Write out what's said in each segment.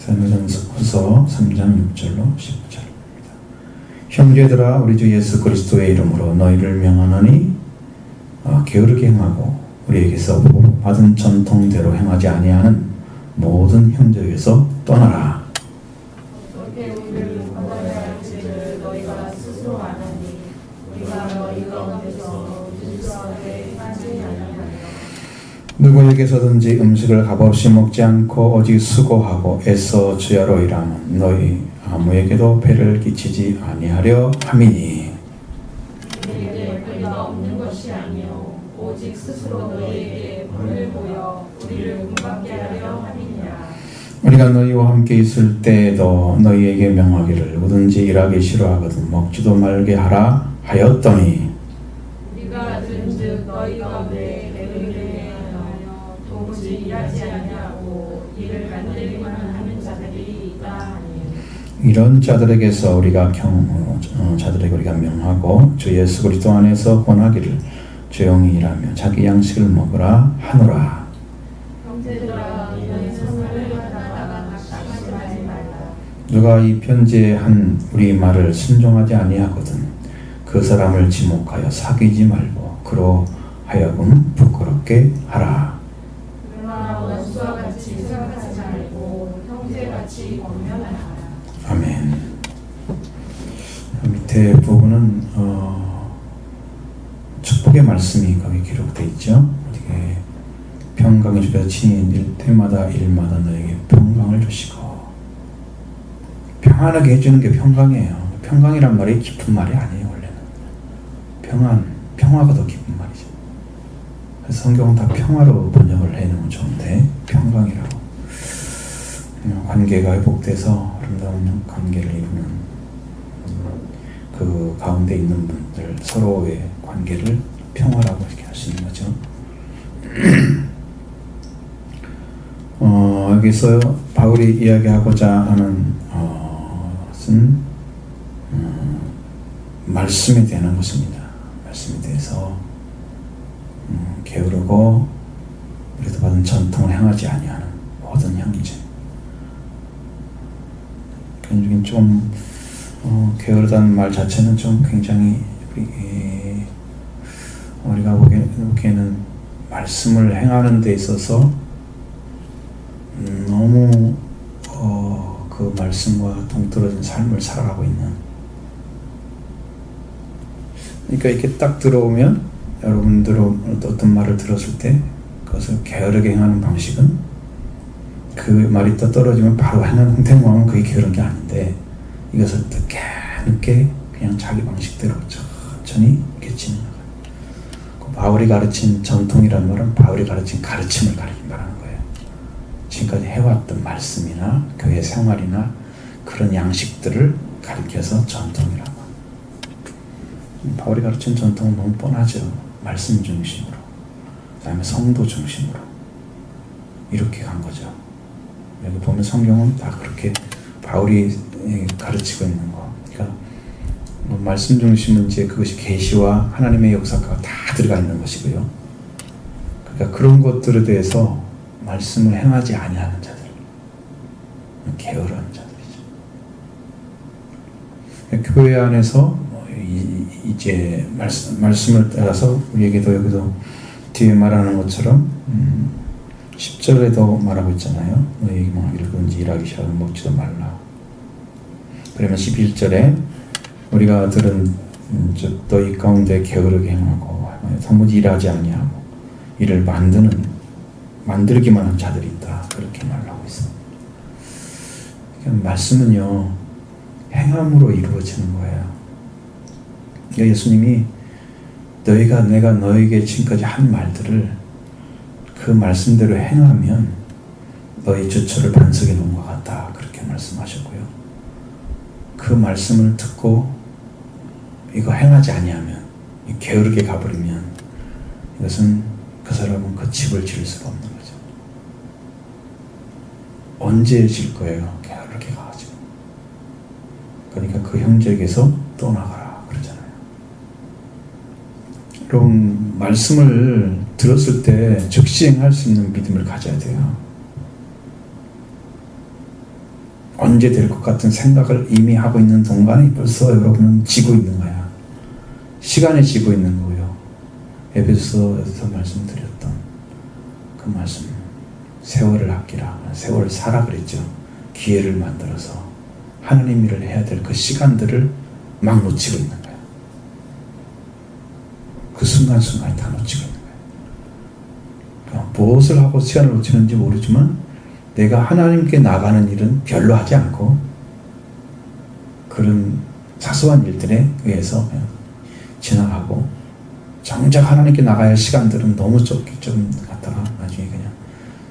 데살로니가전서 3장 6절로 10절입니다. 형제들아 우리 주 예수 그리스도의 이름으로 너희를 명하노니 게으르게 행하고 우리에게서 받은 전통대로 행하지 아니하는 모든 형제에게서 떠나라. 어떻게 우리를 구원하야 할지를 너희가 스스로 아느니 우리가 너희 가운데서 질서하게 하지 아니하며 누구에게서든지 음식을 값없이 먹지 않고 오직 수고하고 애써 주야로 일하면 너희 아무에게도 배를 끼치지 아니하려 함이니 우리에게 권리가 없는 것이 아니요 오직 스스로 너희에게 본을 보여 우리를 공감케 하려 함이니라. 우리가 너희와 함께 있을 때에도 너희에게 명하기를 누구든지 일하기 싫어하거든 먹지도 말게 하라 하였더니 우리가 들은즉 너희 가운데 게으르게 하여 도무지 일하지 아니하고 일을 만들기만 하는 자들이 있다 하니 이런 자들에게서 우리가 자들에게 우리가 명하고 주 예수 그리스도 안에서 권하기를 조용히 일하며 자기 양식을 먹으라 하노라. 형제들아 너희 성을 받다가 낙심하지 말라. 누가 이 편지에 한 우리 말을 순종하지 아니하거든 그 사람을 지목하여 사귀지 말고 그로 하여금 부끄럽게 하라. 그러나 원수와 같이 생각하지 말고 형제같이 권면하라. 아멘. 밑에 부분은 축복의 말씀이 거기 기록되어 있죠. 이게 평강이 주께서 친히 때마다 일마다 너에게 평강을 주시고 평안하게 해주는 게 평강이에요. 평강이란 말이 깊은 말이 아니에요. 원래는 평화가 더 깊은 말이죠. 그래서 성경은 다 평화로 번역을 해놓으면 좋은데 평강이라고 관계가 회복돼서 아름다운 관계를 이루는 그 가운데 있는 분들 서로의 관계를 평화라고 이렇게 할 수 있는 거죠. 여기서 바울이 이야기하고자 하는 것은 말씀에 대한 것입니다. 말씀에 대해서 게으르고 우리도 받은 전통을 행하지 아니하는 모든 형제. 굉장히 좀 게으르다는 말 자체는 좀 굉장히 우리가 보기에는 말씀을 행하는 데 있어서 너무 그 말씀과 동떨어진 삶을 살아가고 있는. 그러니까 이렇게 딱 들어오면 여러분들은 어떤 말을 들었을 때 그것을 게으르게 행하는 방식은 그 말이 또 떨어지면 바로 행동하면 그게 게으른 게 아닌데 이것을 늦게 그냥 자기 방식대로 천천히 이렇게 진행하는 거예요. 그 바울이 가르친 전통이라는 말은 바울이 가르친 가르침을 말하는 거예요. 지금까지 해왔던 말씀이나 교회 생활이나 그런 양식들을 가리켜서 전통이라고. 바울이 가르친 전통은 너무 뻔하죠. 말씀 중심으로, 그 다음에 성도 중심으로 이렇게 간 거죠. 여기 보면 성경은 다 그렇게 바울이 가르치고 있는 거. 그러니까 말씀 중심은 이제 그것이 계시와 하나님의 역사가 다 들어가 있는 것이고요. 그러니까 그런 것들에 대해서 말씀을 행하지 아니하는 자들, 게으른 자들이죠. 교회 안에서 이제 말씀을 따라서 우리에게도 여기도 뒤에 말하는 것처럼 10절에도 말하고 있잖아요. 너희에게 명하기를 누구든지 일하기 싫어하면 먹지도 말라. 그러면 11절에 우리가 들은 너희 가운데 게으르게 행하고 도무지 일하지 아니하고 이를 만들기만 한 자들이 있다. 그렇게 말하고 있습니다. 그러니까 말씀은요 행함으로 이루어지는 거예요. 그러니까 예수님이 내가 너에게 지금까지 한 말들을 그 말씀대로 행하면 너희 주처를 반석에 놓은 것 같다. 그렇게 말씀하셨고요. 그 말씀을 듣고 이거 행하지 아니하면 게으르게 가버리면 이것은 그 사람은 그 집을 지을 수가 없는 거죠. 언제 질 거예요? 게으르게 가가지고. 그러니까 그 형제에게서 떠나가라 그러잖아요. 여러분 말씀을 들었을 때 즉시 행할 수 있는 믿음을 가져야 돼요. 언제 될 것 같은 생각을 이미 하고 있는 동안에 벌써 여러분은 지고 있는 거야. 시간에 지고 있는 거예요. 에베소서에서 말씀드렸던 그 말씀, 세월을 아끼라, 세월을 사라 그랬죠. 기회를 만들어서 하나님 일을 해야 될 그 시간들을 막 놓치고 있는 거야. 그 순간순간이 다 놓치고 있는 거야. 그러니까 무엇을 하고 시간을 놓치는지 모르지만 내가 하나님께 나가는 일은 별로 하지 않고 그런 사소한 일들에 의해서 그냥 지나가고, 정작 하나님께 나가야 할 시간들은 너무 좀 갔다가 나중에 그냥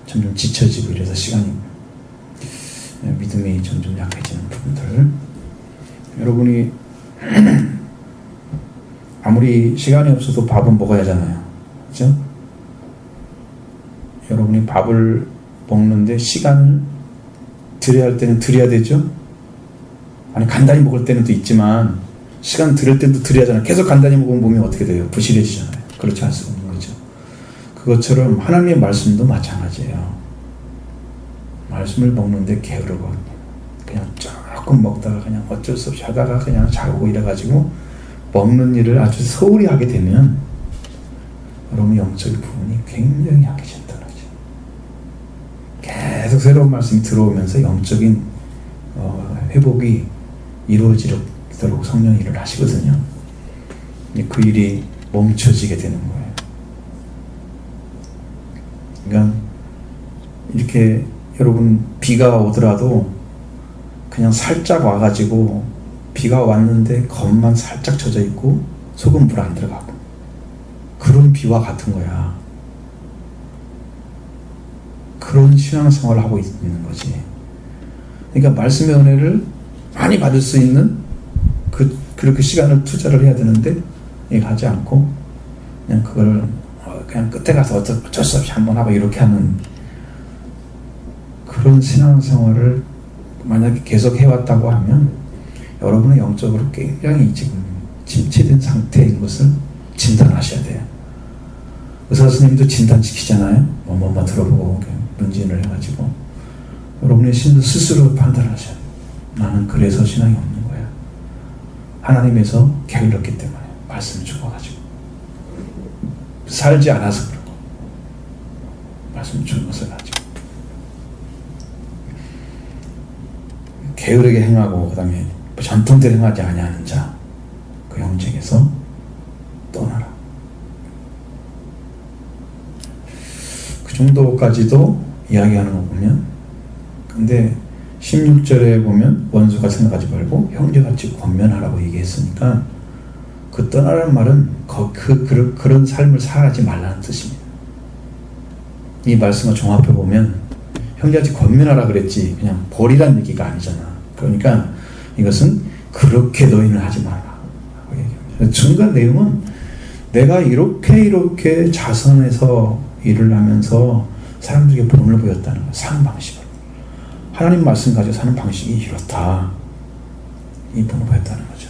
점점 지쳐지고 이래서 시간이, 믿음이 점점 약해지는 부분들. 여러분이 아무리 시간이 없어도 밥은 먹어야 하잖아요. 그렇죠? 여러분이 밥을 먹는데 시간을 들여야 할 때는 들여야 되죠? 아니, 간단히 먹을 때는 또 있지만 시간 들을 때도 들여야 하잖아요. 계속 간단히 먹으면 몸이 어떻게 돼요? 부실해지잖아요. 그렇지 않을 수 없는 거죠. 그것처럼 하나님의 말씀도 마찬가지예요. 말씀을 먹는데 게으르거든요. 그냥 조금 먹다가 그냥 어쩔 수 없이 하다가 그냥 자고 이래가지고 먹는 일을 아주 소홀히 하게 되면 여러분 영적인 부분이 굉장히 약해진다는 거죠. 계속 새로운 말씀이 들어오면서 영적인 회복이 이루어지도록 성령이 일을 하시거든요. 그 일이 멈춰지게 되는 거예요. 그러니까 이렇게 여러분 비가 오더라도 그냥 살짝 와가지고 비가 왔는데 겉만 살짝 젖어 있고 속은 물 안 들어가고 그런 비와 같은 거야. 그런 신앙생활을 하고 있는 거지. 그러니까 말씀의 은혜를 많이 받을 수 있는 그렇게 시간을 투자를 해야 되는데 이거 하지 않고 그냥 그걸 그냥 끝에 가서 어쩔 수 없이 한번 하고 이렇게 하는 그런 신앙생활을 만약에 계속 해왔다고 하면 여러분은 영적으로 굉장히 지금 침체된 상태인 것을 진단하셔야 돼요. 의사 선생님도 진단시키잖아요. 뭐만 들어보고 문진을 해가지고 여러분의 신도 스스로 판단하셔야 돼요. 나는 그래서 신앙이 없는 거야. 하나님에서 게을렀기 때문에 말씀을 주어가지고 살지 않아서 그러고 말씀을 준 것을 가지고 게으르게 행하고 그 다음에 전통대로 행하지 아니하는 자, 그 형제에게서 떠나라. 그 정도까지도 이야기하는 거 보면, 근데 16절에 보면 원수가 생각하지 말고 형제같이 권면하라고 얘기했으니까 그 떠나라는 말은 그런 삶을 살아가지 말라는 뜻입니다. 이 말씀을 종합해 보면 형제같이 권면하라 그랬지 그냥 버리라는 얘기가 아니잖아. 그러니까 이것은 그렇게 너희는 하지 마라. 중간 내용은 내가 이렇게 자선해서 일을 하면서 사람들에게 본을 보였다는 거야. 사는 방식을. 하나님 말씀 가지고 사는 방식이 이렇다. 이 본을 보였다는 거죠.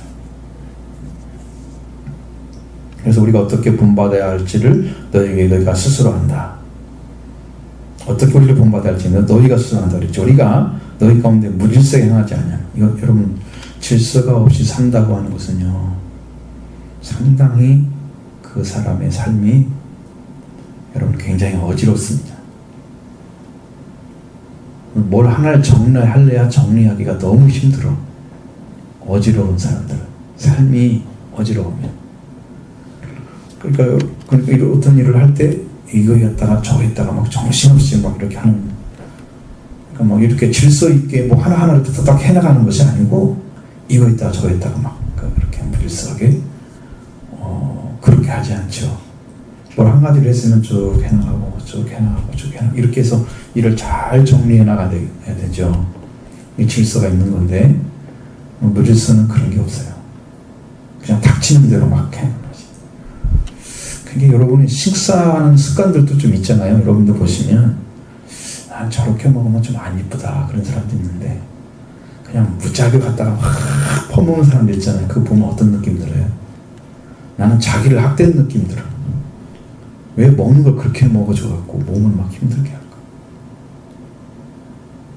그래서 우리가 어떻게 본받아야 할지를 너희가 스스로 안다. 어떻게 우리를 본받아야 할지는 너희가 스스로 안다 그랬죠. 우리가 너희 가운데 무질서에 행하지 않냐. 이거 여러분 질서가 없이 산다고 하는 것은요 상당히 그 사람의 삶이 여러분 굉장히 어지럽습니다. 뭘 하나를 정리할래야 정리하기가 너무 힘들어. 어지러운 사람들 삶이 어지러우면 그러니까 어떤 일을 할 때 이거 했다가 저거 했다가 막 정신없이 막 이렇게 하는, 그러니까 막 이렇게 질서 있게 뭐 하나하나를 딱 해나가는 것이 아니고 이거 했다가 저거 했다가 막 그렇게 무질서하게 그렇게 하지 않죠. 뭘 한 가지를 했으면 쭉 해나가고 쭉 해나가고 쭉 해나가고 이렇게 해서 일을 잘 정리해 나가야 되죠. 이 질서가 있는 건데 무질서는 그런 게 없어요. 그냥 닥치는 대로 막 해는 거지. 그게 여러분이 식사하는 습관들도 좀 있잖아요. 여러분들 보시면 저렇게 먹으면 좀 안 이쁘다 그런 사람도 있는데 그냥 무지하게 갖다가 막 퍼먹는 사람들 있잖아요. 그거 보면 어떤 느낌 들어요? 나는 자기를 학대는 느낌 들어. 왜 먹는 걸 그렇게 먹어줘갖고 몸을 막 힘들게 할까?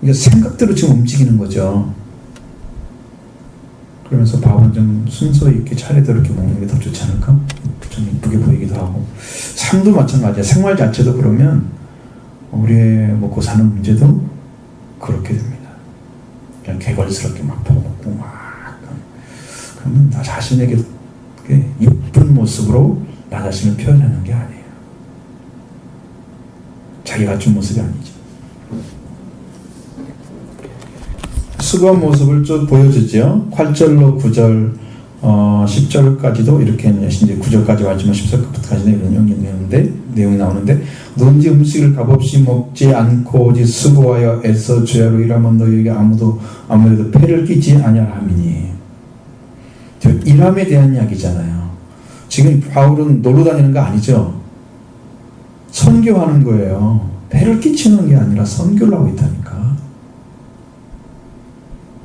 이게 생각대로 지금 움직이는 거죠. 그러면서 밥은 좀 순서 있게 차례대로 이렇게 먹는 게 더 좋지 않을까? 좀 이쁘게 보이기도 하고. 삶도 마찬가지야. 생활 자체도 그러면 우리의 먹고 사는 문제도 그렇게 됩니다. 그냥 개걸스럽게 막 먹고 막 그러면 나 자신에게 이쁜 모습으로 나 자신을 표현하는 게 아니에요. 자기가 갖춘 모습이 아니죠. 수고한 모습을 쭉 보여주죠. 8절로 9절, 10절까지도 이렇게 이제 9절까지 왔지만 10절까지는 이런 내용이 나오는데, 너희가 음식을 값없이 먹지 않고 오직 수고하여 애써 주야로 일하면 너희에게 아무래도 폐를 끼지 아니하리니. 일함에 대한 이야기잖아요. 지금 바울은 놀러 다니는 거 아니죠. 선교하는 거예요. 폐를 끼치는 게 아니라 선교를 하고 있다니까.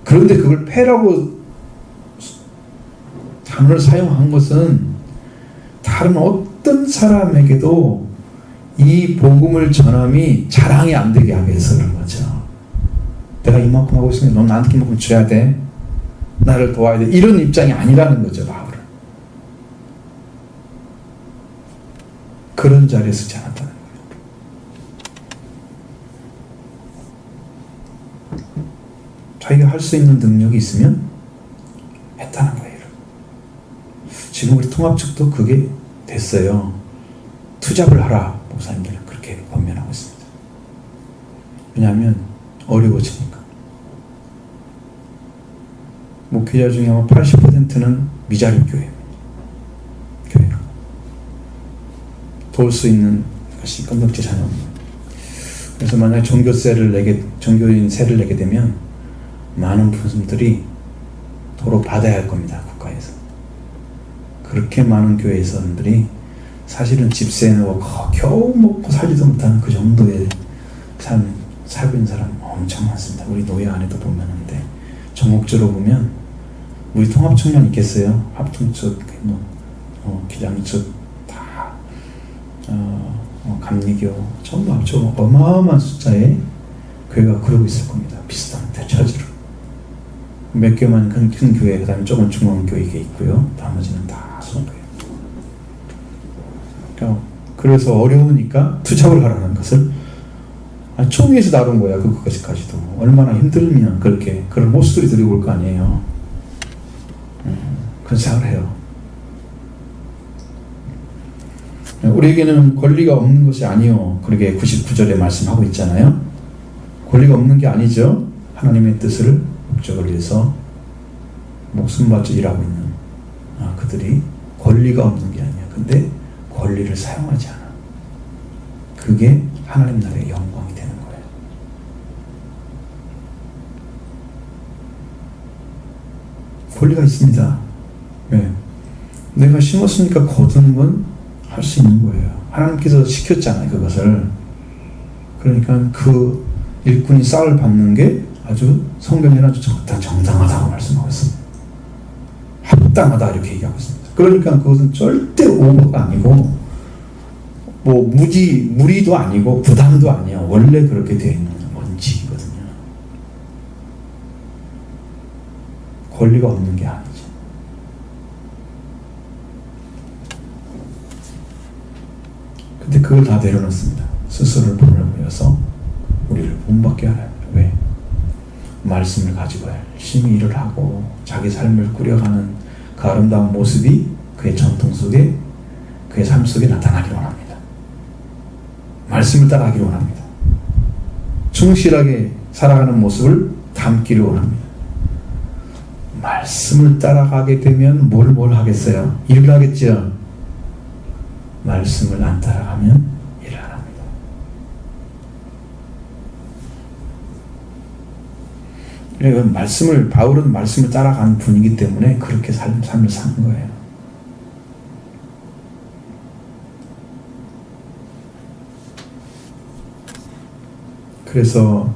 그런데 그걸 폐라고 단어를 사용한 것은 다른 어떤 사람에게도 이 복음을 전함이 자랑이 안 되게 하기 위해서 그런 거죠. 내가 이만큼 하고 있으니까 넌 나한테 이만큼 줘야 돼. 나를 도와야 돼. 이런 입장이 아니라는 거죠, 바울은. 그런 자리에 서지 않았다는 거예요. 자기가 할 수 있는 능력이 있으면 했다는 거예요. 지금 우리 통합 측도 그게 됐어요. 투잡을 하라. 목사님들은 그렇게 권면하고 있습니다. 왜냐하면 어려워지니까. 목회자 중에 아마 80%는 미자립 교회입니다. 교회가 도울 수 있는 것이 건덕지 자녀입니다. 그래서 만약에 종교인 세를 내게 되면 많은 분들이 도로 받아야 할 겁니다. 국가에서. 그렇게 많은 교회 사람들이 사실은 집세에 넣어 겨우 먹고 살지도 못하는 그 정도의 살고 있는 사람 엄청 많습니다. 우리 노예 안에도 보면은데 전국적으로 보면 우리 통합청년 있겠어요? 합통 측, 기장 측 다 감리교 전부 합쳐 어마어마한 숫자의 교회가 그러고 있을 겁니다. 비슷한 대처지로 몇 개만 큰 교회, 그 다음에 조금 중앙교회 있고요. 나머지는 다 소교회. 그래서 어려우니까 투잡을 하라는 것을 총회에서 다룬 거야. 그것까지도 얼마나 힘들면 그렇게 그런 모습들이 들이올 거 아니에요. 그런 생각을 해요. 우리에게는 권리가 없는 것이 아니요. 그렇게 99절에 말씀하고 있잖아요. 권리가 없는 게 아니죠. 하나님의 뜻을 목적을 위해서 목숨 바쳐 일하고 있는 그들이 권리가 없는 게 아니야. 근데 권리를 사용하지 않아. 그게 하나님 나라의 영광이 되는 거예요. 권리가 있습니다. 네. 내가 심었으니까 거두는 건 할 수 있는 거예요. 하나님께서 시켰잖아요, 그것을. 그러니까 그 일꾼이 쌀을 받는 게 아주 성경에는 아주 정당하다고 말씀하고 있습니다. 합당하다 이렇게 얘기하고 있습니다. 그러니까 그것은 절대 오버가 아니고 무리도 아니고 부담도 아니에요. 원래 그렇게 되어 있는 원칙이거든요. 권리가 없는 게 아니죠. 근데 그걸 다 내려놓습니다. 스스로를 본을 보여서 우리를 본받게 하라. 왜? 말씀을 가지고 열심히 일을 하고 자기 삶을 꾸려가는 그 아름다운 모습이 그의 전통 속에, 그의 삶 속에 나타나기를 원합니다. 말씀을 따라가기를 원합니다. 충실하게 살아가는 모습을 담기를 원합니다. 말씀을 따라가게 되면 뭘 하겠어요? 일을 하겠죠? 말씀을 안 따라가면 일을 안 합니다. 바울은 말씀을 따라가는 분이기 때문에 그렇게 삶을 사는 거예요. 그래서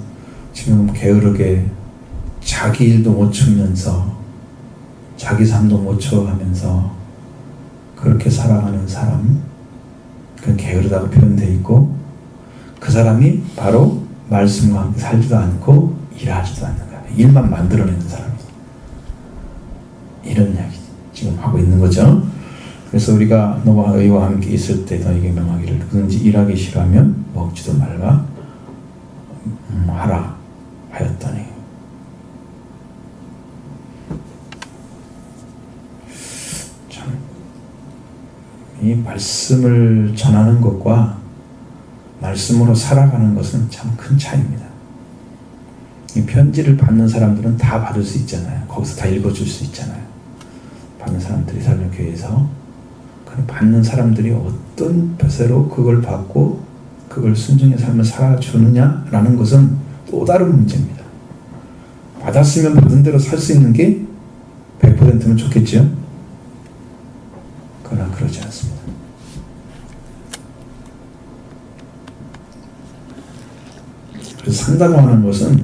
지금 게으르게 자기 일도 못 추면서 자기 삶도 못 추어가면서 그렇게 살아가는 사람, 그건 게으르다고 표현되어 있고, 그 사람이 바로 말씀과 함께 살지도 않고 일하지도 않는 거야. 일만 만들어내는 사람이지. 이런 이야기 지금 하고 있는 거죠. 그래서 우리가 너와 의와 함께 있을 때 너에게 명하기를 누구든지 일하기 싫어하면 먹지도 말라 하라 하였더니. 참, 이 말씀을 전하는 것과 말씀으로 살아가는 것은 참 큰 차이입니다. 이 편지를 받는 사람들은 다 받을 수 있잖아요. 거기서 다 읽어줄 수 있잖아요. 받는 사람들이 살려교회에서. 받는 사람들이 어떤 벼세로 그걸 받고 그걸 순종의 삶을 살아주느냐라는 것은 또 다른 문제입니다. 받았으면 받은 대로 살 수 있는 게 100%면 좋겠죠? 그러나 그러지 않습니다. 그래서 산다고 하는 것은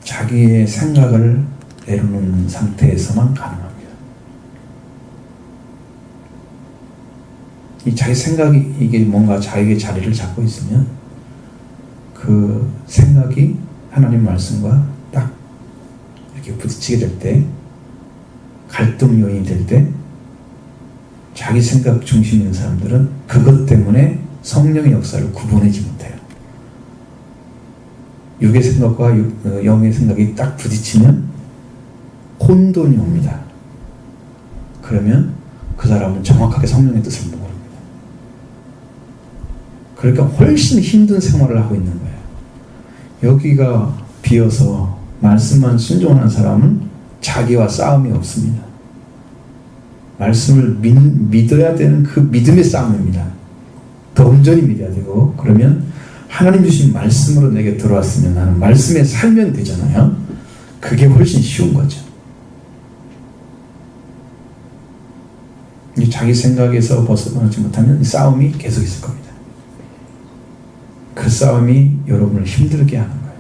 자기의 생각을 내려놓는 상태에서만 가능합니다. 이 자기 생각이 이게 뭔가 자기의 자리를 잡고 있으면 그 생각이 하나님 말씀과 딱 이렇게 부딪히게 될 때, 갈등 요인이 될 때, 자기 생각 중심인 있는 사람들은 그것 때문에 성령의 역사를 구분하지 못해요. 육의 생각과 영의 생각이 딱 부딪히면 혼돈이 옵니다. 그러면 그 사람은 정확하게 성령의 뜻을 모릅니다. 그러니까 훨씬 힘든 생활을 하고 있는 거예요. 여기가 비어서 말씀만 순종하는 사람은 자기와 싸움이 없습니다. 말씀을 믿어야 되는 그 믿음의 싸움입니다. 더 온전히 믿어야 되고, 그러면 하나님 주신 말씀으로 내게 들어왔으면 나는 말씀에 살면 되잖아요. 그게 훨씬 쉬운 거죠. 자기 생각에서 벗어나지 못하면 이 싸움이 계속 있을 겁니다. 그 싸움이 여러분을 힘들게 하는 거예요.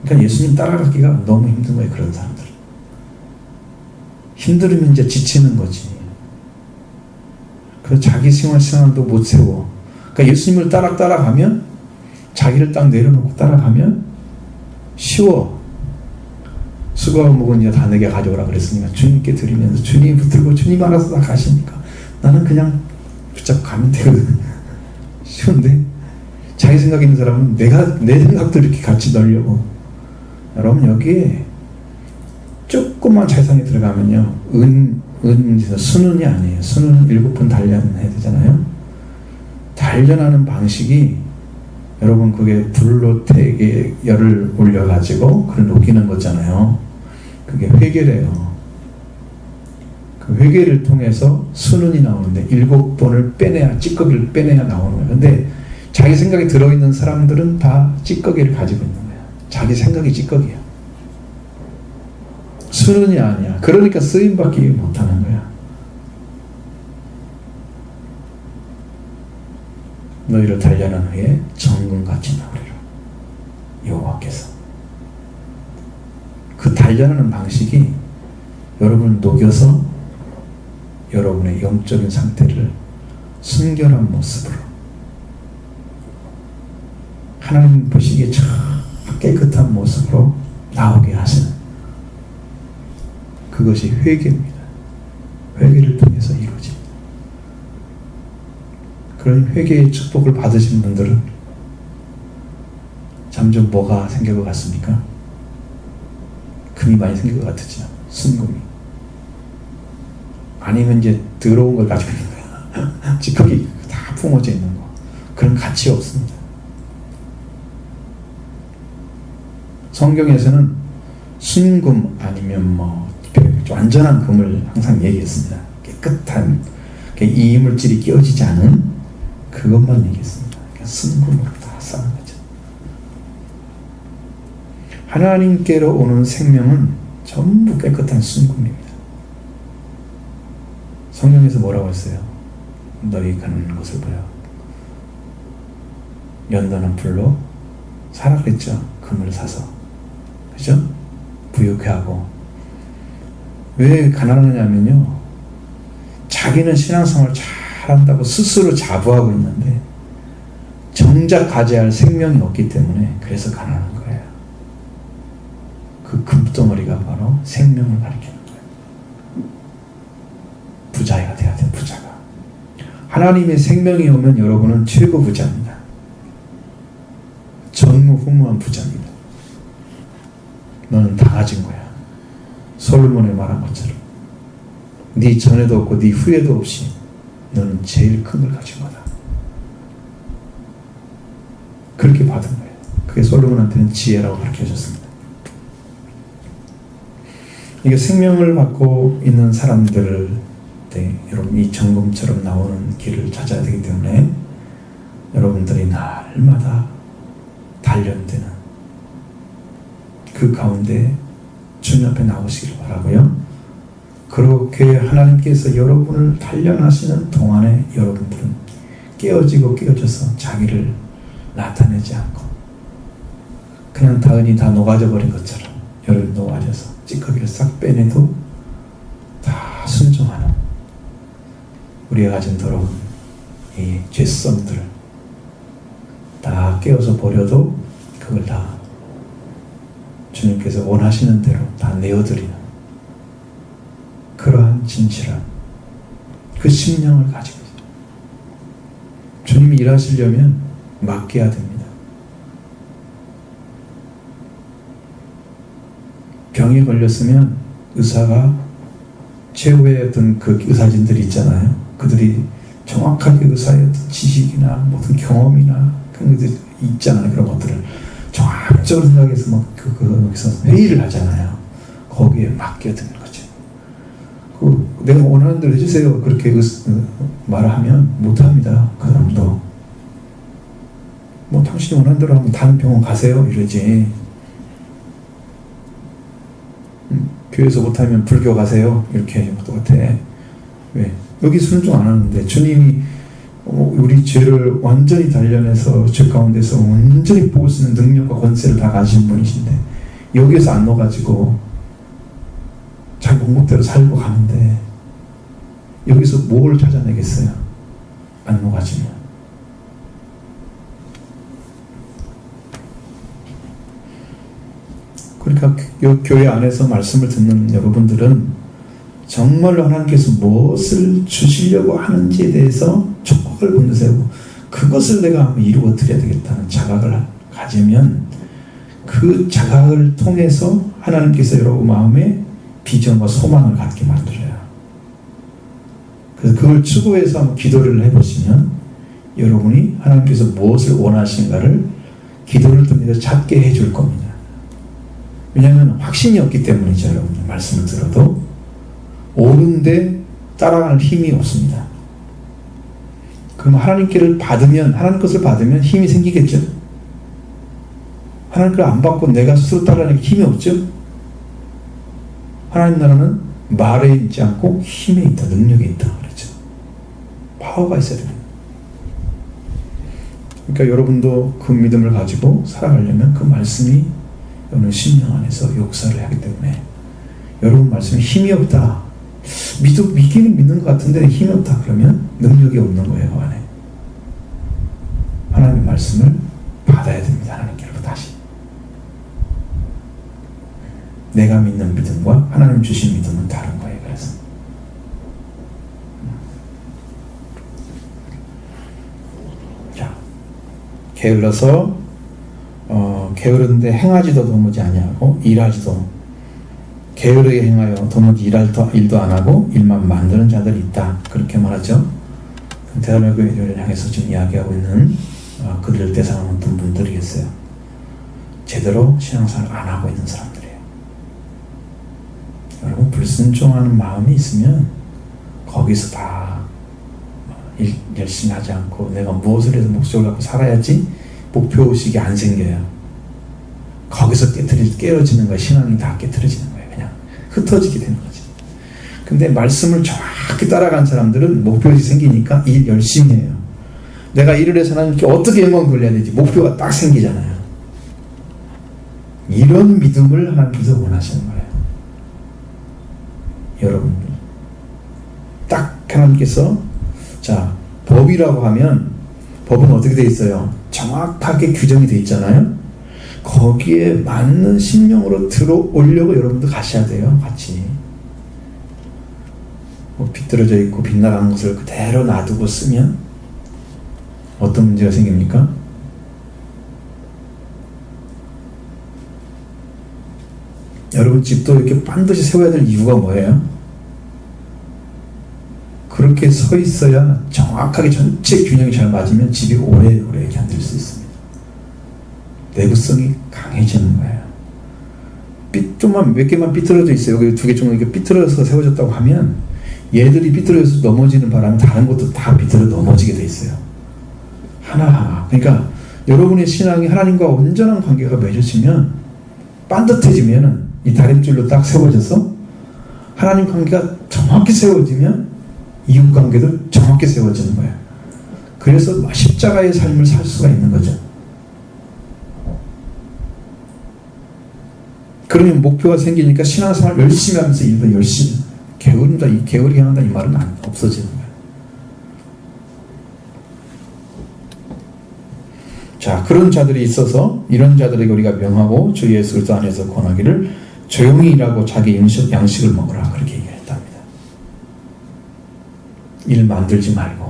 그러니까 예수님 따라가기가 너무 힘든 거예요. 그런 사람들. 힘들으면 이제 지치는 거지. 그래서 자기 생활도 못 세워. 그러니까 예수님을 따라가면, 자기를 딱 내려놓고 따라가면 쉬워. 수고하고 묵은 자 다 내게 가져오라 그랬으니까 주님께 드리면서 주님이 붙들고 주님 알아서 다 가시니까 나는 그냥 붙잡고 가면 되거든. 쉬운데 자기 생각 있는 사람은 내 생각도 이렇게 같이 넣으려고. 여러분 여기에 조금만 재산이 들어가면요, 순은이 아니에요. 순은 7번 단련해야 되잖아요. 단련하는 방식이, 여러분 그게 불로 태에 열을 올려가지고 그걸 녹이는 거잖아요. 그게 회개래요. 그 회개를 통해서 순은이 나오는데 7번을 빼내야, 찌꺼기를 빼내야 나오는 거예요. 근데 자기 생각이 들어있는 사람들은 다 찌꺼기를 가지고 있는 거예요. 자기 생각이 찌꺼기야. 순은이 아니야. 그러니까 쓰임받기 못하는 거야. 너희를 단련한 후에 정금같이 나오리라. 여호와께서. 그 단련하는 방식이 여러분을 녹여서 여러분의 영적인 상태를 순결한 모습으로, 하나님 보시기에 참 깨끗한 모습으로 나오게 하시는, 그것이 회개입니다. 회개를 통해서 이루어집니다. 그런 회개의 축복을 받으신 분들은 점점 뭐가 생길 것 같습니까? 금이 많이 생길 것 같으죠. 순금이. 아니면 이제 더러운 걸 가지고 있는 거야. 찌꺼기 다 품어져 있는 거. 그런 가치 없습니다. 성경에서는 순금 아니면 완전한 금을 항상 얘기했습니다. 깨끗한, 이 이물질이 끼워지지 않은 그것만 얘기했습니다. 순금으로 다 쌓은 거죠. 하나님께로 오는 생명은 전부 깨끗한 순금입니다. 성경에서 뭐라고 했어요? 너희 가는 것을 보여 연단한 불로 사라 그랬죠. 금을 사서. 그죠? 부유케 하고. 왜 가난하냐면요, 자기는 신앙생활 잘한다고 스스로 자부하고 있는데 정작 가져야 할 생명이 없기 때문에 그래서 가난한 거예요. 그 금덩어리가 바로 생명을 가리키는 거예요. 부자가 돼야 돼, 부자가. 하나님의 생명이 오면 여러분은 최고 부자입니다. 전무후무한 부자입니다. 너는 다 가진 거야. 솔로몬의 말한 것처럼 네 전에도 없고 네 후에도 없이 너는 제일 큰 걸 가진 거다. 그렇게 받은 거예요. 그게 솔로몬한테는 지혜라고 가르쳐줬습니다. 이게 생명을 받고 있는 사람들, 여러분 이 정금처럼 나오는 길을 찾아야 되기 때문에 여러분들이 날마다 단련되는 그 가운데 주님 앞에 나오시길 바라고요. 그렇게 하나님께서 여러분을 단련하시는 동안에 여러분들은 깨어지고 깨어져서 자기를 나타내지 않고 그냥 다은이 다 녹아져 버린 것처럼 여러분 녹아져서 찌꺼기를 싹 빼내도 다 순종하는 우리가 가진 더러운 이 죄성들을 다 깨어서 버려도 그걸 다 주님께서 원하시는 대로 다 내어드리는 그러한 진실한 그 심령을 가지고 있어요. 주님이 일하시려면 맡겨야 됩니다. 병에 걸렸으면 의사가 최후의 어떤 그 의사진들이 있잖아요. 그들이 정확하게 의사의 어떤 지식이나 모든 경험이나 그런 것들이 있잖아요. 그런 것들을 종합적으로 생각해서 거기서 회의를 하잖아요. 거기에 맡겨드는 거죠. 내가 원하는 대로 해주세요. 그렇게 말을 하면 못합니다. 그 사람도. 당신이 원하는 대로 하면 다른 병원 가세요. 이러지. 교회에서 못하면 불교 가세요. 이렇게 똑같아. 왜? 여기 순종 안 하는데 주님이 우리 죄를 완전히 단련해서 죄 가운데서 완전히 보고 쓰는 능력과 권세를 다 가진 분이신데 여기에서 안 넣어가지고 자기 목적대로 살고 가는데 여기서 뭘 찾아내겠어요? 안 녹아지면. 그러니까 교회 안에서 말씀을 듣는 여러분들은 정말로 하나님께서 무엇을 주시려고 하는지에 대해서 촉각을 건드세우고 그것을 내가 한번 이루어 드려야 되겠다는 자각을 가지면 그 자각을 통해서 하나님께서 여러분 마음에 비전과 소망을 갖게 만들어요. 그래서 그걸 추구해서 한번 기도를 해보시면 여러분이 하나님께서 무엇을 원하신가를 기도를 통해서 찾게 해줄 겁니다. 왜냐하면 확신이 없기 때문이죠. 여러분 말씀을 들어도 옳은데 따라갈 힘이 없습니다. 그럼 하나님 것을 받으면 힘이 생기겠죠. 하나님 걸 안 받고 내가 스스로 따라가는 힘이 없죠. 하나님 나라는 말에 있지 않고 힘에 있다, 능력에 있다 그랬죠. 파워가 있어야 됩니다. 그러니까 여러분도 그 믿음을 가지고 살아가려면 그 말씀이 여러분 심령 안에서 역사를 하기 때문에 여러분 말씀에 힘이 없다. 믿기는 믿는 것 같은데 힘이 없다. 그러면 능력이 없는 거예요. 그 안에. 하나님의 말씀을 받아야 됩니다. 하나님께로부터 다시. 내가 믿는 믿음과 하나님 주신 믿음은 다른 거예요. 그래서 자, 게을러서 게으른데 행하지도 도무지 아니하고 일하지도 게으르게 행하여 도무지 일도 안 하고 일만 만드는 자들이 있다. 그렇게 말하죠. 데살로니가를 향해서 지금 이야기하고 있는 그들을 대상하는 어떤 분들이겠어요. 제대로 신앙생활을 안 하고 있는 사람들이에요. 여러분 불순종하는 마음이 있으면 거기서 다 열심히 하지 않고 내가 무엇을 해서 목적을 갖고 살아야지 목표의식이 안 생겨요. 거기서 깨어지는 거예요. 신앙이 다 깨트려지는 거예요. 그냥 흩어지게 되는 거지. 근데 말씀을 정확히 따라간 사람들은 목표의식이 생기니까 일 열심히 해요. 내가 일을 해서 하나님께 어떻게 영광 돌려야 되지? 목표가 딱 생기잖아요. 이런 믿음을 하나님께서 원하시는 거예요. 여러분들 딱 하나님께서 자 법이라고 하면 법은 어떻게 돼 있어요? 정확하게 규정이 되어 있잖아요. 거기에 맞는 심령으로 들어오려고 여러분도 가셔야 돼요. 같이. 뭐 비뚤어져 있고 빗나간 것을 그대로 놔두고 쓰면 어떤 문제가 생깁니까? 여러분 집도 이렇게 반드시 세워야 될 이유가 뭐예요? 그렇게 서 있어야 정확하게 전체 균형이 잘 맞으면 집이 오래오래 견딜 수 있습니다. 내구성이 강해지는 거예요. 좀만 몇 개만 삐뚤어져 있어요. 여기 두 개 정도 이렇게 삐뚤어서 세워졌다고 하면 얘들이 삐뚤어져서 넘어지는 바람에 다른 것도 다 삐뚤어 넘어지게 돼 있어요. 하나하나. 그러니까 여러분의 신앙이 하나님과 온전한 관계가 맺어지면 반듯해지면 이 다림줄로 딱 세워져서 하나님 관계가 정확히 세워지면 이웃 관계도 정확히 세워지는 거예요. 그래서 십자가의 삶을 살 수가 있는 거죠. 그러면 목표가 생기니까 신앙생활 열심히 하면서 일도 열심히 게으른다, 게으르게 한다 이 말은 없어지는 거예요. 자, 그런 자들이 있어서 이런 자들에게 우리가 명하고 주 예수 그리스도 안에서 권하기를 조용히 일하고 자기 양식을 먹으라 그렇게 얘기했답니다. 일 만들지 말고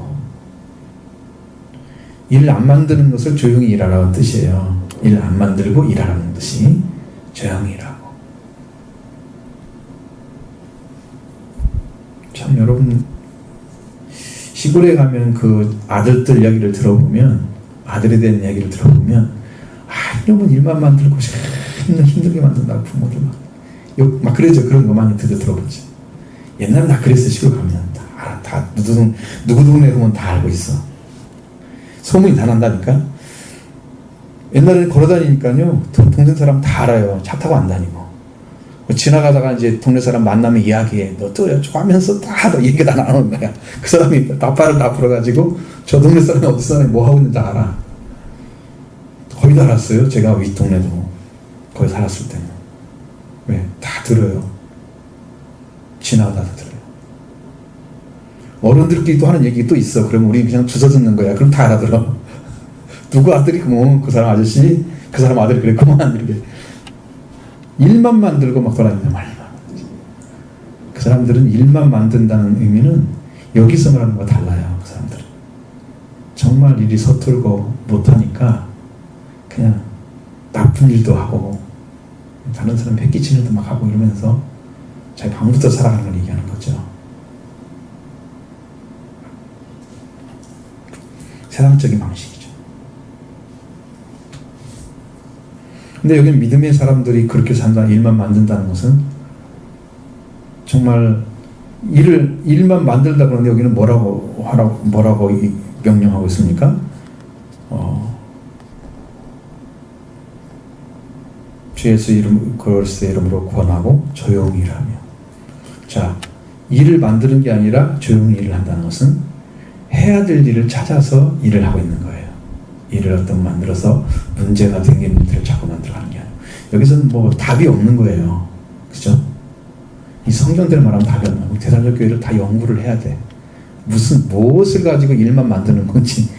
일 안 만드는 것을 조용히 일하라는 뜻이에요. 일 안 만들고 일하라는 뜻이 조용히 일하고. 참 여러분 시골에 가면 그 아들들 이야기를 들어보면 아들에 대한 이야기를 들어보면 이놈은 일만 만들고 힘들게 만든다고 부모들 막 그러죠. 그런 거 많이 들어보지. 옛날에 나 그랬어. 시골 가면 다 누구 동네 가면 다 알고 있어. 소문이 다 난다니까. 옛날에는 걸어다니니까요 동생 사람 다 알아요. 차 타고 안 다니고 지나가다가 이제 동네 사람 만나면 이야기해. 너 또 여쭈고 하면서 다 얘기가 다 나오는 거야. 그 사람이 나팔을 다 불어가지고 저 동네 사람이 어디 사람이 뭐 하고 있는지 알아. 거의 다 알았어요. 제가 윗동네도 거기 살았을 때는. 왜? 다 들어요. 지나가다 들어요. 어른들끼리도 하는 얘기 또 있어. 그러면 우리 그냥 주워 듣는 거야. 그럼 다 알아들어. 누구 아들이 그 사람 아저씨, 그 사람 아들이 그랬구만 이렇게. 일만 만들고 막 돌아다니는 말이야. 그 사람들은 일만 만든다는 의미는 여기서 말하는 거와 달라요. 그 사람들은 정말 일이 서툴고 못하니까 그냥 나쁜 일도 하고 다른 사람 패기치는 일도 막 하고 이러면서 자기 방부터 살아가는 걸 얘기하는 거죠. 세상적인 방식이죠. 근데 여기는 믿음의 사람들이 그렇게 산다, 일만 만든다는 것은 정말 일만 만들다 그러는데 여기는 뭐라고 명령하고 있습니까? 주 예수 그리스도의 이름으로 권하고 조용히 일하며. 자, 일을 만드는 게 아니라 조용히 일을 한다는 것은 해야 될 일을 찾아서 일을 하고 있는 거예요. 일을 어떤 만들어서 문제가 생기는 일들을 자꾸 만들어가는 게 아니에요. 여기서는 뭐 답이 없는 거예요. 그죠? 이 성경대로 말하면 답이 없는 거예요. 대사적 교회를 다 연구를 해야 돼. 무엇을 가지고 일만 만드는 건지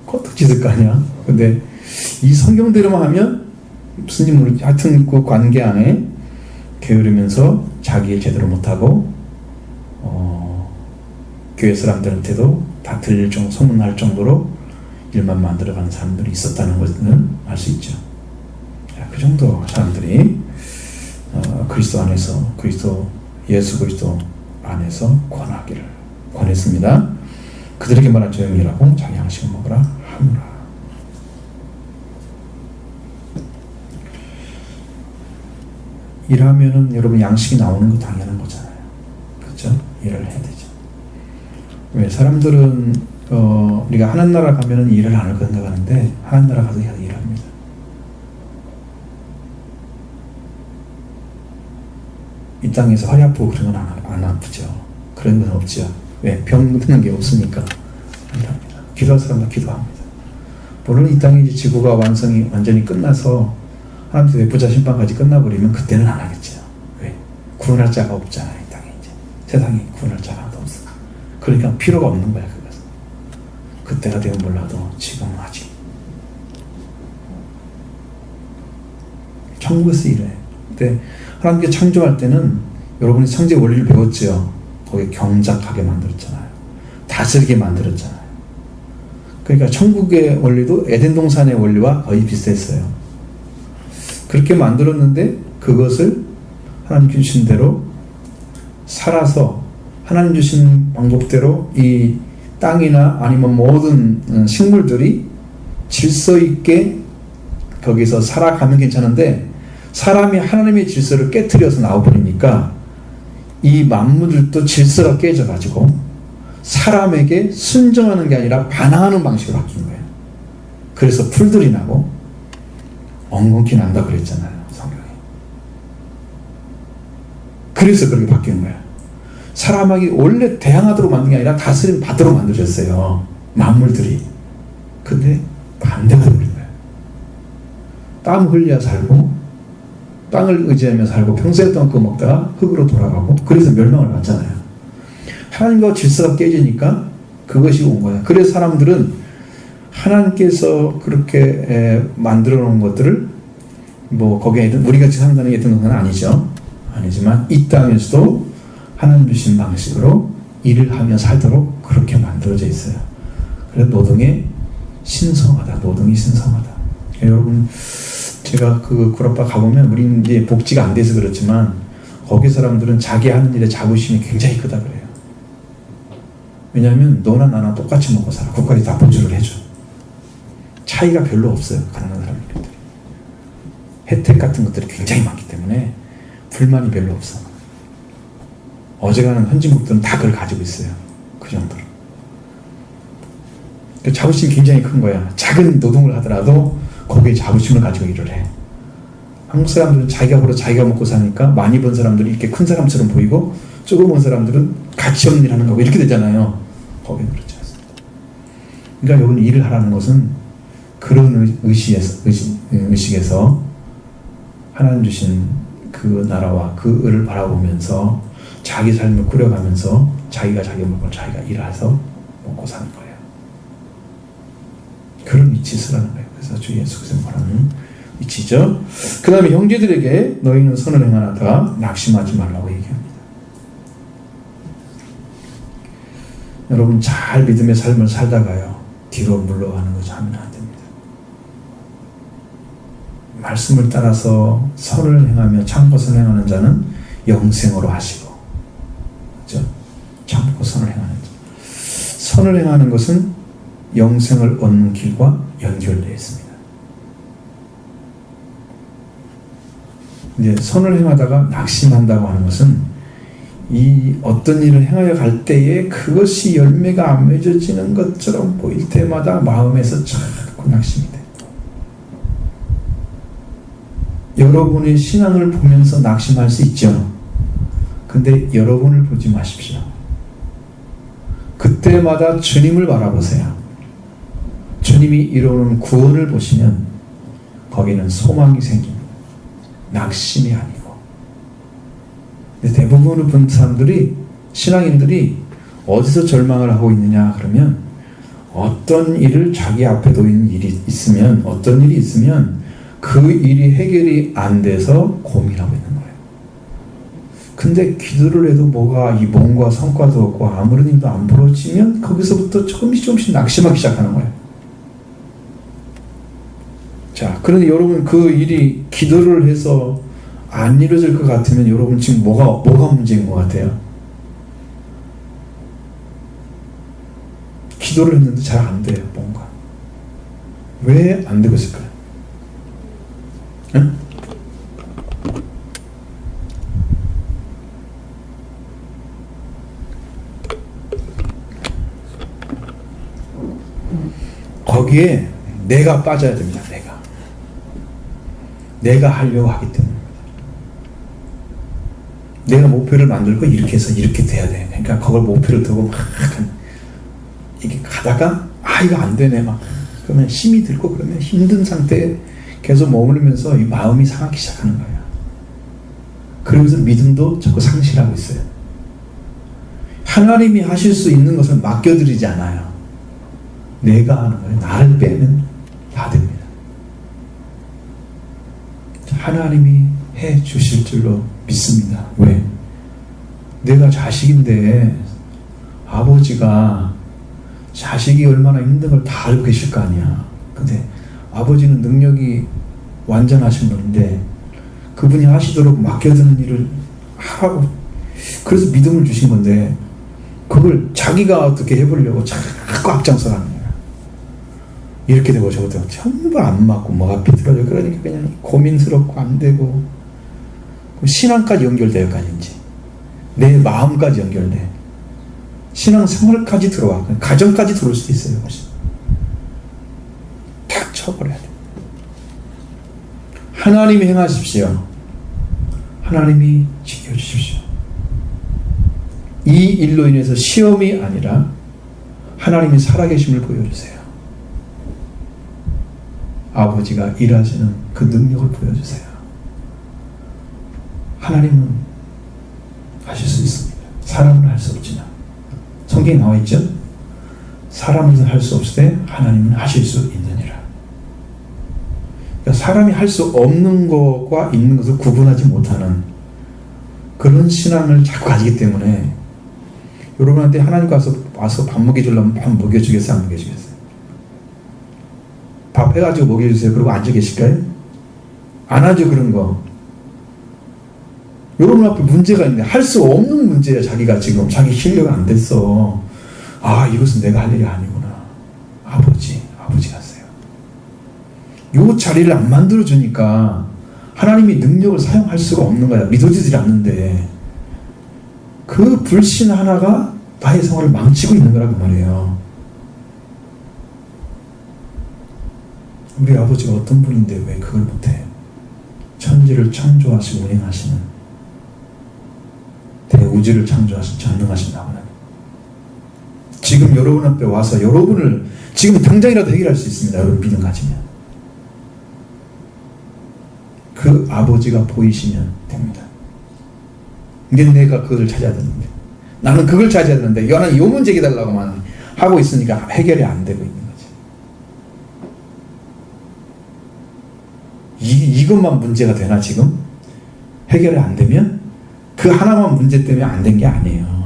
코떡 짖을 거 아니야. 근데 이 성경대로만 하면 무슨 일 모르지. 하여튼 그 관계 안에 게으르면서 자기 일 제대로 못하고 교회 사람들한테도 다 들릴 정도, 소문날 정도로 일만 만들어가는 사람들이 있었다는 것은 알 수 있죠. 그 정도 사람들이 그리스도 안에서 예수 그리스도 안에서 권하기를 권했습니다. 그들에게 말한 조용히 일하고 자기 양식을 먹으라 하노라. 일하면은 여러분 양식이 나오는 거 당연한 거잖아요. 그렇죠? 일을 해야 되죠. 왜 사람들은 우리가 하는 나라 가면은 일을 안 할 거 생각하는데 하는 나라 가서 일합니다. 이 땅에서 허리 아프고 그런 건 안 아프죠. 그런 건 없죠. 왜? 병 드는 게 없으니까 일합니다. 기도할 사람은 기도합니다. 물론 이 땅에 이제 지구가 완전히 끝나서 하나님의 외부자 심판까지 끝나버리면 그때는 안 하겠죠. 왜? 구원할 자가 없잖아요. 이 땅에 이제 세상에 구원할 자가 하나도 없어. 그러니까 필요가 없는 거야. 그것은. 그때가 되면 몰라도 지금은 하지. 천국에서 일해. 근데 하나님께 창조할 때는 여러분이 창조의 원리를 배웠죠. 거기에 경작하게 만들었잖아요. 다스리게 만들었잖아요. 그러니까 천국의 원리도 에덴 동산의 원리와 거의 비슷했어요. 그렇게 만들었는데 그것을 하나님 주신 대로 살아서 하나님 주신 방법대로 이 땅이나 아니면 모든 식물들이 질서 있게 거기서 살아가면 괜찮은데 사람이 하나님의 질서를 깨트려서 나와버리니까 이 만물들도 질서가 깨져가지고 사람에게 순종하는 게 아니라 반항하는 방식으로 바뀐 거예요. 그래서 풀들이 나고 엉겅퀴 난다 그랬잖아요, 성경에. 그래서 그렇게 바뀐 거예요. 사람에게 원래 대항하도록 만든 게 아니라 다스림 받도록 만들어졌어요, 만물들이. 근데 반대가 되는 거예요. 땀 흘려 살고 땅을 의지하며 살고 평생 동안 그거 먹다가 흙으로 돌아가고 그래서 멸망을 받잖아요. 하나님과 질서가 깨지니까 그것이 온 거야. 그래서 사람들은 하나님께서 그렇게 만들어 놓은 것들을 뭐 거기에 우리가 산다는 게 에덴 동산은 아니죠. 아니지만 이 땅에서도 하나님 주신 방식으로 일을 하며 살도록 그렇게 만들어져 있어요. 그래서 노동이 신성하다. 노동이 신성하다. 여러분, 제가 그 구라파 가보면 우리는 이제 복지가 안 돼서 그렇지만 거기 사람들은 자기 하는 일에 자부심이 굉장히 크다 그래요. 왜냐하면 너나 나나 똑같이 먹고 살아. 국가에서 다 보조를 해줘. 차이가 별로 없어요, 가난한 사람들이. 혜택 같은 것들이 굉장히 많기 때문에 불만이 별로 없어. 어제가는 현지국들은 다 그걸 가지고 있어요. 그 정도로. 자부심이 굉장히 큰 거야. 작은 노동을 하더라도 거기에 자부심을 가지고 일을 해. 한국 사람들은 자기가 벌어 자기가 먹고 사니까 많이 번 사람들이 이렇게 큰 사람처럼 보이고 조금 번 사람들은 가치 없는 일 하는 거고 이렇게 되잖아요. 거기는 그렇지 않습니다. 그러니까 여러분 일을 하라는 것은 그런 의식에서 하나님 주신 그 나라와 그 을을 바라보면서 자기 삶을 꾸려가면서 자기가 자기 먹고 자기가 일해서 먹고 사는 거예요. 그런 위치에서 하는 거예요. 그래서 주 예수께서 말하는 위치죠. 그 다음에 형제들에게 너희는 선을 행하다가 낙심하지 말라고 얘기합니다. 여러분 잘 믿음의 삶을 살다가요 뒤로 물러가는 거죠. 하면 안 됩니다. 말씀을 따라서 선을 행하며 참고 선을 행하는 자는 영생으로 하시고, 그렇죠? 참고 선을 행하는 자. 선을 행하는 것은 영생을 얻는 길과 연결되어 있습니다. 이제 선을 행하다가 낙심한다고 하는 것은 이 어떤 일을 행하여 갈 때에 그것이 열매가 안 맺어지는 것처럼 보일 때마다 마음에서 자꾸 낙심이 돼요. 여러분의 신앙을 보면서 낙심할 수 있죠. 근데 여러분을 보지 마십시오. 그때마다 주님을 바라보세요. 주님이 이루는 구원을 보시면 거기는 소망이 생깁니다. 낙심이 아니고. 근데 대부분의 본 사람들이, 신앙인들이 어디서 절망을 하고 있느냐 그러면 어떤 일을 자기 앞에 놓인 일이 있으면, 어떤 일이 있으면 그 일이 해결이 안 돼서 고민하고 있는 거예요. 근데 기도를 해도 뭐가 이 몸과 성과도 없고 아무런 일도 안 벌어지면 거기서부터 조금씩 낙심하기 시작하는 거예요. 자, 그런데 여러분 그 일이 기도를 해서 안 이루어질 것 같으면 여러분 지금 뭐가 문제인 것 같아요? 기도를 했는데 잘 안 돼요, 뭔가. 왜 안 되고 있을까요? 응? 거기에 내가 빠져야 됩니다. 내가 하려고 하기 때문입니다. 내가 목표를 만들고 이렇게 해서 이렇게 돼야 돼. 그러니까 그걸 목표를 두고 막 이게 가다가 이거 안 되네 막 그러면 힘이 들고 그러면 힘든 상태에 계속 머무르면서 이 마음이 상하기 시작하는 거예요. 그러면서 믿음도 자꾸 상실하고 있어요. 하나님이 하실 수 있는 것을 맡겨드리지 않아요. 내가 하는 거예요. 나를 빼면 다 됩니다. 하나님이 해 주실 줄로 믿습니다. 왜? 내가 자식인데 아버지가 자식이 얼마나 힘든 걸 다 알고 계실 거 아니야. 근데 아버지는 능력이 완전하신 분인데 그분이 하시도록 맡겨두는 일을 하라고, 그래서 믿음을 주신 건데 그걸 자기가 어떻게 해보려고 자꾸 앞장서 가는 거야. 이렇게 되고 저거 되고 전부 안 맞고 뭐가 비틀어져. 그러니까 그냥 고민스럽고 안 되고, 신앙까지 연결돼요. 까지인지 내 마음까지 연결돼. 신앙생활까지 들어와. 가정까지 들어올 수도 있어요. 탁 쳐버려야 돼. 하나님이 행하십시오. 하나님이 지켜주십시오. 이 일로 인해서 시험이 아니라 하나님이 살아계심을 보여주세요. 아버지가 일하시는 그 능력을 보여주세요. 하나님은 하실 수 있습니다. 사람은 할 수 없지만. 성경에 나와 있죠? 사람은 할 수 없을 때 하나님은 하실 수 있느니라. 그러니까 사람이 할 수 없는 것과 있는 것을 구분하지 못하는 그런 신앙을 자꾸 가지기 때문에 여러분한테 하나님 와서 밥 먹여주려면 밥 먹여주겠어요? 안 먹여주겠어요? 밥 해가지고 먹여주세요. 그러고 앉아 계실까요? 안 하죠, 그런 거. 여러분 앞에 문제가 있는데 할 수 없는 문제야. 자기가 지금 자기 실력이 안 됐어. 아, 이것은 내가 할 일이 아니구나. 아버지가 하세요. 요 자리를 안 만들어주니까 하나님이 능력을 사용할 수가 없는 거야. 믿어지지 않는데 그 불신 하나가 나의 생활을 망치고 있는 거라고 말이에요. 우리 아버지가 어떤 분인데 왜 그걸 못해? 천지를 창조하시고 운행하시는, 대우주를 창조하신 전능하신 나무는 지금 여러분 앞에 와서 여러분을 지금 당장이라도 해결할 수 있습니다. 여러분 믿음 가지면. 그 아버지가 보이시면 됩니다. 이제 내가 그걸 찾아야 되는데, 나는 그걸 찾아야 되는데 나는 이 문제 해달라고만 하고 있으니까 해결이 안 되고 있는 거지. 이것만 문제가 되나 지금? 해결이 안 되면 그 하나만 문제 때문에 안 된 게 아니에요.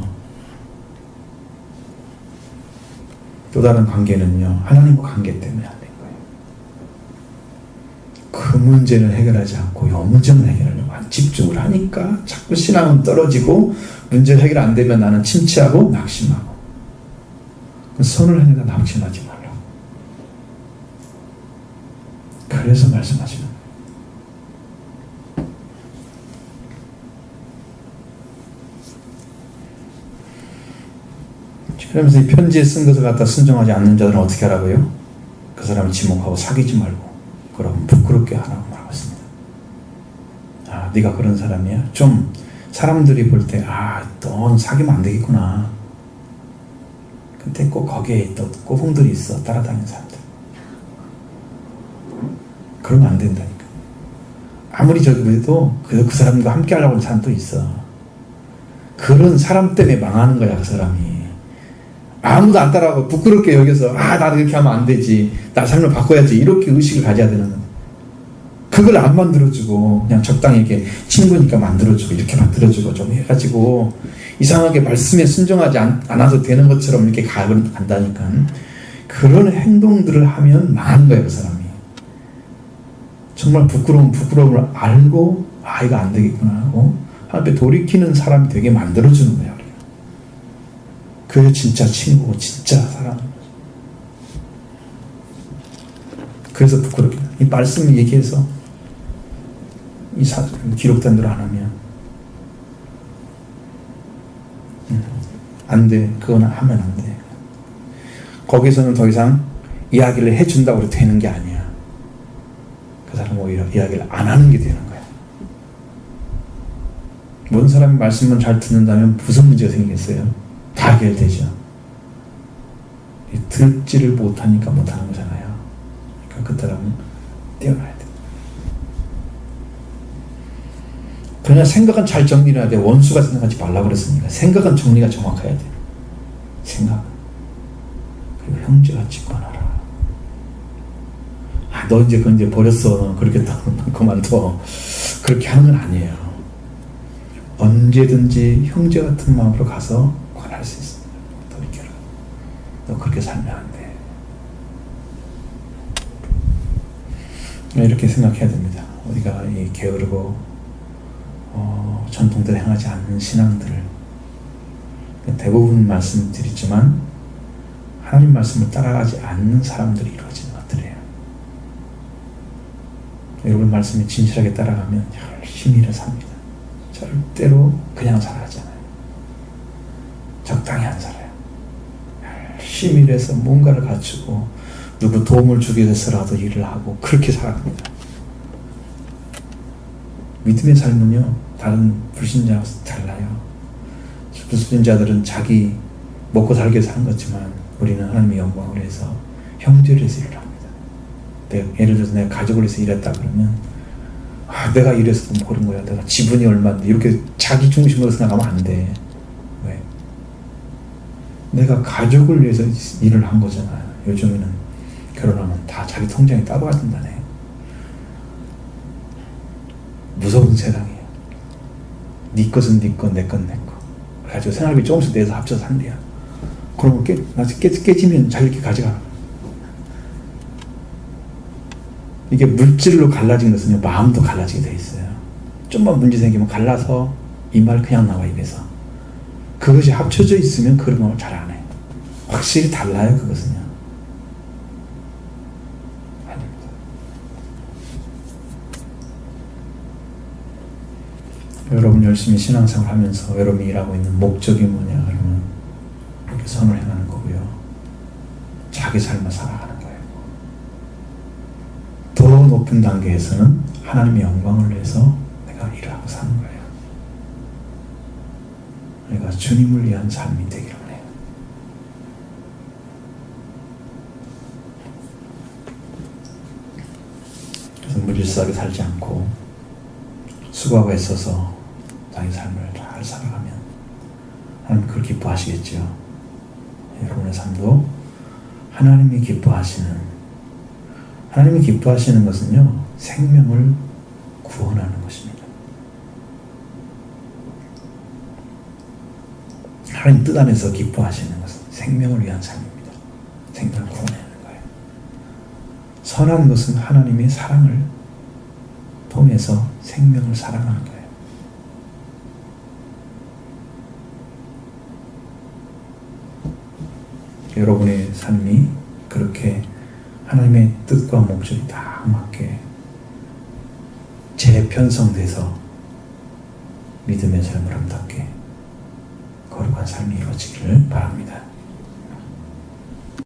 또 다른 관계는요, 하나님과 관계 때문에 안 된 거예요. 그 문제는 해결하지 않고 이 문제는 해결하려고 집중을 하니까 자꾸 신앙은 떨어지고, 문제 해결 안 되면 나는 침체하고 낙심하고. 선을 행해다 낙심하지 말라고. 그래서 말씀하시는 거예요. 그러면서 이 편지에 쓴 것을 갖다 순종하지 않는 자들은 어떻게 하라고요? 그 사람을 지목하고 사귀지 말고 그러면 부끄럽게 하라고 말하고 있습니다. 아, 네가 그런 사람이야? 좀 사람들이 볼 때 넌 사귀면 안 되겠구나. 근데 꼭 거기에 또 꼬붕들이 있어. 따라다니는 사람들. 그러면 안 된다니까. 아무리 저기 그래도 그 사람과 함께 하려고 하는 사람도 있어. 그런 사람 때문에 망하는 거야, 그 사람이. 아무도 안 따라가고 부끄럽게 여겨서 나도 이렇게 하면 안 되지, 나 삶을 바꿔야지, 이렇게 의식을 가져야 되는, 그걸 안 만들어주고 그냥 적당히 이렇게 친구니까 만들어주고 이렇게 만들어주고 좀 해가지고 이상하게 말씀에 순종하지 않아도 되는 것처럼 이렇게 간다니까. 그런 행동들을 하면 망한 거예요, 그 사람이. 정말 부끄러움을 알고 이거 안 되겠구나 하고 하나님께 돌이키는 사람이 되게 만들어주는 거예요. 그게 진짜 친구고 진짜 사람. 그래서 부끄럽게 이 말씀을 얘기해서 이 기록된 대로 안 하면 안 돼. 그건 하면 안 돼. 거기서는 더 이상 이야기를 해준다고 해도 되는 게 아니야. 그 사람은 오히려 이야기를 안 하는 게 되는 거야. 모든 사람이 말씀만 잘 듣는다면 무슨 문제가 생기겠어요? 다 해결되죠. 듣지를 못하니까 못하는 거잖아요. 그러니까 그 사람은 떼어놔야 돼. 그러나 생각은 잘 정리해야 돼. 원수가 생각하지 말라고 그랬으니까 생각은 정리가 정확해야 돼. 생각. 그리고 형제가 직관하라. 너 이제 그건 이제 버렸어. 그렇게 그만둬. 그렇게 하는 건 아니에요. 언제든지 형제 같은 마음으로 가서 권할 수 있습니다. 돌이켜라. 너 그렇게 살면 안 돼. 이렇게 생각해야 됩니다. 우리가 이 게으르고 전통대로 행하지 않는 신앙들, 대부분 말씀드리지만 하나님 말씀을 따라가지 않는 사람들이 이루어지는 것들이에요. 여러분 말씀이 진실하게 따라가면 열심히 일을 삽니다. 절대로 그냥 살아가지 않아요. 적당히 안 살아요. 열심히 일해서 뭔가를 갖추고 누구 도움을 주기 위해서라도 일을 하고 그렇게 살아갑니다. 믿음의 삶은요, 다른 불신자와 달라요. 불신자들은 자기 먹고 살기 위해서 하는 거지만 우리는 하나님의 영광을 위해서 형제를 위해서 일을 합니다. 예를 들어서 내가 가족을 위해서 일했다 그러면 내가 이래서 돈 버는 거야. 내가 지분이 얼마인데 이렇게 자기 중심으로 생각하면 안 돼. 왜? 내가 가족을 위해서 일을 한 거잖아요. 요즘에는 결혼하면 다 자기 통장에 따로 가진다네. 무서운 세상이에요. 네 것은 네 것, 내 건 내 거. 그래가지고 생활비 조금씩 내서 합쳐서 한대요. 그러면 깨지면 자기들끼리 가져가. 이게 물질로 갈라진 것은요, 마음도 갈라지게 돼 있어요. 좀만 문제 생기면 갈라서 이 말 그냥 나와 입에서. 그것이 합쳐져 있으면 그런 걸 잘 안 해요. 확실히 달라요, 그것은요. 아닙니다. 여러분 열심히 신앙생활 하면서 여러분이 일하고 있는 목적이 뭐냐 그러면 이렇게 선을 행하는 거고요. 자기 삶을 살아가는 거예요. 더 높은 단계에서는 하나님의 영광을 위해서 내가 일을 하고 사는 거예요. 내가 주님을 위한 삶이 되기를 원해요. 그래서 무질서하게 살지 않고 수고하고 애써서 자기 삶을 잘 살아가면 하나님 그걸 기뻐하시겠죠. 여러분의 삶도 하나님이 기뻐하시는, 하나님이 기뻐하시는 것은요, 생명을 구원하는 것입니다. 하나님 뜻 안에서 기뻐하시는 것은 생명을 위한 삶입니다. 생명을 구원하는 거예요. 선한 것은 하나님의 사랑을 통해서 생명을 사랑하는 거예요. 여러분의 삶이 그렇게 하나님의 뜻과 목적이 다 맞게 재편성돼서 믿음의 삶을 아름답게 거룩한 삶이 이루어지기를 바랍니다.